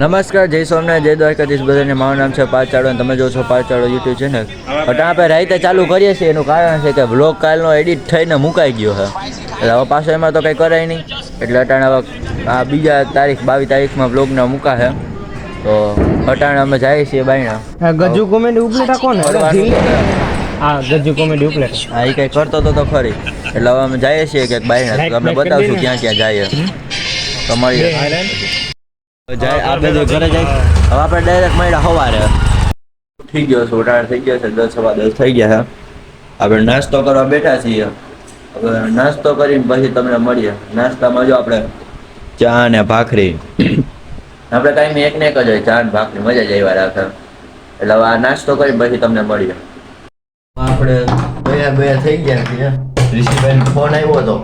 નમસ્કાર, જય સોમનાથ, જય દ્વારકાધીશ બધાને. મારું નામ છે પાચાળો અને તમે જો છો પાચાળો યુટ્યુબ ચેનલ. અટાણા આપણે રાઈતે ચાલુ કરીએ છીએ. એનું કારણ છે કે બ્લોગ કાલનો એડિટ થઈને મુકાઈ ગયો છે, એટલે હવે પાછો એમાં તો કંઈ કરાય નહીં. એટલે અટાણા આ બીજા તારીખ 22 તારીખમાં બ્લોગના મૂકા છે. તો અટાણા અમે જઈએ છીએ બાયણા. ગજુ કોમેડી ઉપલેટા કોણ હા ગજુ કોમેડી ઉપલેટ હા, એ કંઈ કરતો તો ખરી. એટલે હવે અમે જઈએ છીએ કે બાયણા, તો અમે બતાવશું ક્યાં ક્યાં જઈએ. તો મળીએ. જાય આ બધું ઘરે જાય. હવે આપણે ડાયરેક્ટ મળ્યા સવારે થઈ ગયો છે, ઉઠાણ થઈ ગયો છે, 10 સવા 10 થઈ ગયા છે. આપણે નાસ્તો કરવા બેઠા છીએ. હવે નાસ્તો કરીને પછી તમને મળીએ. નાસ્તામાં જો આપણે ચા ને ભાખરી, આપણે કાંઈ એક ને એક જ હોય, ચા ને ભાખરી મજા જ આવ્યા રાખે. એટલે હવે આ નાસ્તો કરીને પછી તમને મળીએ. આપણે બે થઈ ગયા છીએ. ઋષિભાઈનો ફોન આવ્યો હતો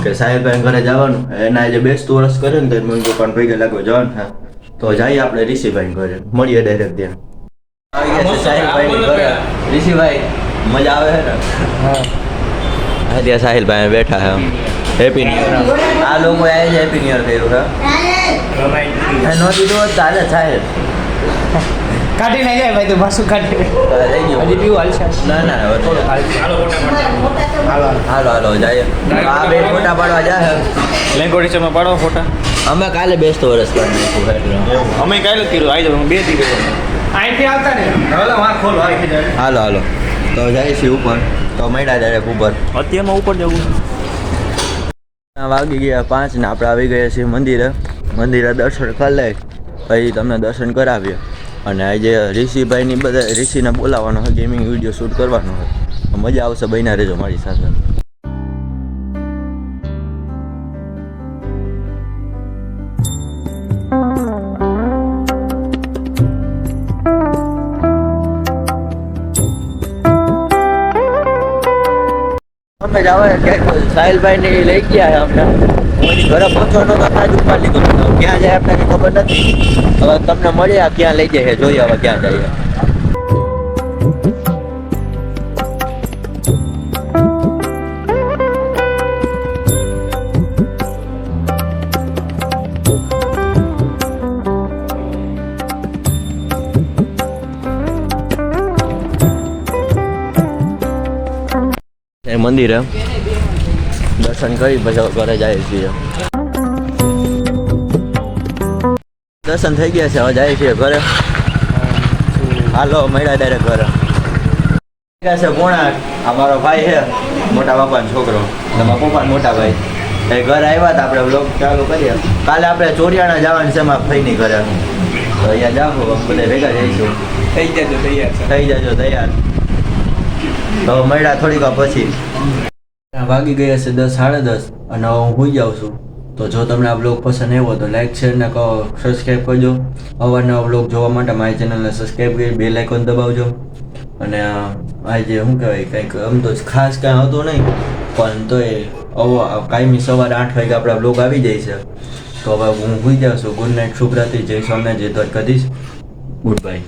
કે સાહેબભાઈ ઘરે જવાનું, એના જે 20 વર્ષ કરે ને તો મને દુકાન ભેગા લાગવા જવાનું થાય. તો જઈએ આપણે ઋષિભાઈ ઘરે, મળીએ ડાયરેક્ટ ત્યાં. આવી ગયા છે સાહિલભાઈ ઘરે. ઋષિભાઈ મજા આવે છે ને? હા, ત્યાં સાહિલભાઈ બેઠા છે. Happy new year. આ લોકો આવે છે હેપી ન્યુ યર કર્યું છે. નહોતી તો ચાલે સાહેબ કાઢી નહીં જાય ભાઈ, તો પાછું કાઢી રહી ગયું. હજી પીવું હાલશે? ના ના, હવે થોડું હાલો હાલો જાય. આ બે ફોટા પાડવા જાય. લેંગોડીસમાં પાડો ફોટા. અમે કાલે 20 વર્ષ કરી નાખ્યું. અમે કાલે કર્યું આવી જાવ 2 દી કર્યું. અહીંથી આવતા ને હવે વાં ખોલો આવી જાય. હાલો હાલો તો જાય છે ઉપર. તો મળ્યા ડાયરેક્ટ ઉપર. અત્યારમાં ઉપર જવું. વાગી ગયા 5 ને આપણે આવી ગયા છીએ મંદિરે દર્શન કરી લઈ, પછી તમને દર્શન કરાવીએ. અને આજે ઋષિભાઈની બધા ઋષિને બોલાવવાનો હોય, ગેમિંગ વિડીયો શૂટ કરવાનો હોય. મજા આવશે, બન્યા રહેજો મારી સાથે. અમે જવા સાહિલભાઈ ને લઈ ગયા અમને. ઘરે પહોંચવાનો તો આજ ઉપર લીધું, ક્યાં જાય આપણે ખબર નથી. હવે તમને મળ્યા ક્યાં લઈ જાય જોઈએ, હવે ક્યાં જઈએ. મંદિરે દર્શન કરી પછી ઘરે જાય છીએ. દર્શન થઈ ગયા છે, હવે જાય છીએ ઘરે. હાલો મળ્યા ડાયરેક્ટ ઘરે. છે પોણા આ મારો ભાઈ છે, મોટા બાપાનો છોકરો, તમારા પપ્પા મોટા ભાઈ. એ ઘરે આવ્યા હતા, આપણે વ્લોગ ચાલુ કરીએ. કાલે આપણે ચોરિયાણા જવાનું છે મારા ભાઈની ઘરે. તો અહીંયા જાઓ, બધા ભેગા જઈશું. થઈ જજો તૈયાર. તો મળ્યા થોડીક વાર પછી. વાગી ગયા છે 10 સાડા 10 અને હું સુઈ જાઉં છું. તો જો તમને આ બ્લોગ પસંદ આવ્યો તો લાઈક શેર ને સબસ્ક્રાઈબ કરજો. અવારનવાર બ્લોગ જોવા માટે મારી ચેનલને સબસ્ક્રાઈબ કરી બેલ આઇકોન દબાવજો. અને આજે શું કહેવાય, કંઈક આમ તો ખાસ કાંઈ હતું નહીં, પણ તોય કાયમી સવારે 8 વાગે આપણા બ્લોગ આવી જાય છે. તો હવે હું સુઈ જાઉં છું. ગુડ નાઇટ, શુભરાત્રી, જય સોમનાથ, જય દ્વારકાધીશ, ગુડ બાય.